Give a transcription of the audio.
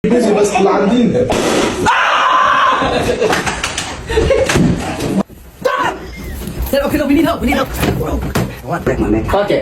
نزل بس طلع عندنا. Okay, no, we need help. We need help. What? Break my neck. Okay.